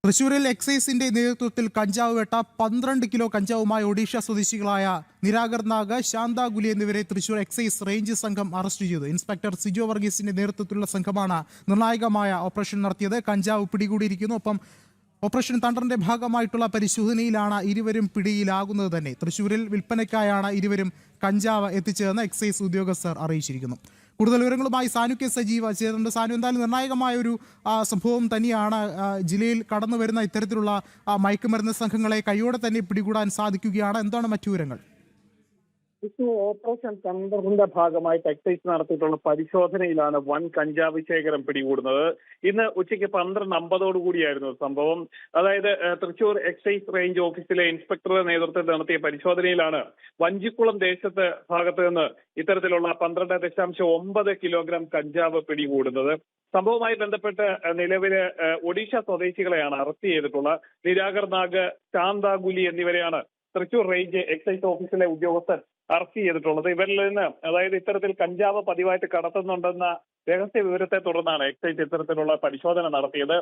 തൃശൂരിൽ എക്സൈസിന്റെ നേതൃത്വത്തിൽ കഞ്ചാവ് വേട്ട 12 കിലോ കഞ്ചാവുമായി ഒഡീഷ സ്വദേശികളായ നിരാകർ നാഗ്, ശാന്താഗുലി എന്നിവരെ തൃശൂർ എക്സൈസ് റേഞ്ച് സംഘം അറസ്റ്റ് ചെയ്തു. ഇൻസ്പെക്ടർ സിജോ വർഗീസിന്റെ നേതൃത്വത്തിലുള്ള സംഘമാണ് നിർണായകമായ ഓപ്പറേഷൻ നടത്തിയത്. കഞ്ചാവ് പിടികൂടിയിരിക്കുന്നു. ഒപ്പം ഓപ്പറേഷൻ തണ്ടറിന്റെ ഭാഗമായിട്ടുള്ള പരിശോധനയിലാണ് ഇരുവരും പിടിയിലാകുന്നത് തന്നെ. തൃശൂരിൽ വിൽപ്പനയ്ക്കായാണ് ഇരുവരും കഞ്ചാവ് എത്തിച്ചതെന്ന് എക്സൈസ് ഉദ്യോഗസ്ഥർ അറിയിച്ചിരിക്കുന്നു. കൂടുതൽ വിവരങ്ങളുമായി സാനു കെ സജീവ ചേർന്നുണ്ട്. സാനു, എന്തായാലും നിർണായകമായ ഒരു സംഭവം തന്നെയാണ്. ജില്ലയിൽ കടന്നു വരുന്ന ഇത്തരത്തിലുള്ള മയക്കുമരുന്ന് സംഘങ്ങളെ കൈയോടെ തന്നെ പിടികൂടാൻ സാധിക്കുകയാണ്. എന്താണ് മറ്റു വിവരങ്ങൾ? ഓപ്പറേഷൻ തണ്ടറിന്റെ ഭാഗമായി എക്സൈസ് നടത്തിയിട്ടുള്ള പരിശോധനയിലാണ് വൻ കഞ്ചാവ് ശേഖരം പിടികൂടുന്നത്. ഇന്ന് ഉച്ചയ്ക്ക് 12:50 കൂടിയായിരുന്നു സംഭവം. അതായത് തൃശൂർ എക്സൈസ് റേഞ്ച് ഓഫീസിലെ ഇൻസ്പെക്ടറുടെ നേതൃത്വത്തിൽ നടത്തിയ പരിശോധനയിലാണ് വഞ്ചിക്കുളം ദേശത്ത് ഭാഗത്ത് നിന്ന് ഇത്തരത്തിലുള്ള 12.9 കിലോഗ്രാം കഞ്ചാവ് പിടികൂടുന്നത്. സംഭവവുമായി ബന്ധപ്പെട്ട് നിലവില് ഒഡീഷ സ്വദേശികളെയാണ് അറസ്റ്റ് ചെയ്തിട്ടുള്ളത്. നിരാകർ നാഗ്, ശാന്താഗുലി എന്നിവരെയാണ് തൃശൂർ റേഞ്ച് എക്സൈസ് ഓഫീസിലെ ഉദ്യോഗസ്ഥർ അറസ്റ്റ് ചെയ്തിട്ടുള്ളത്. ഇവരിൽ നിന്ന് അതായത് ഇത്തരത്തിൽ കഞ്ചാവ് പതിവായിട്ട് കടത്തുന്നുണ്ടെന്ന രഹസ്യ വിവരത്തെ തുടർന്നാണ് എക്സൈസ് ഇത്തരത്തിലുള്ള പരിശോധന നടത്തിയത്.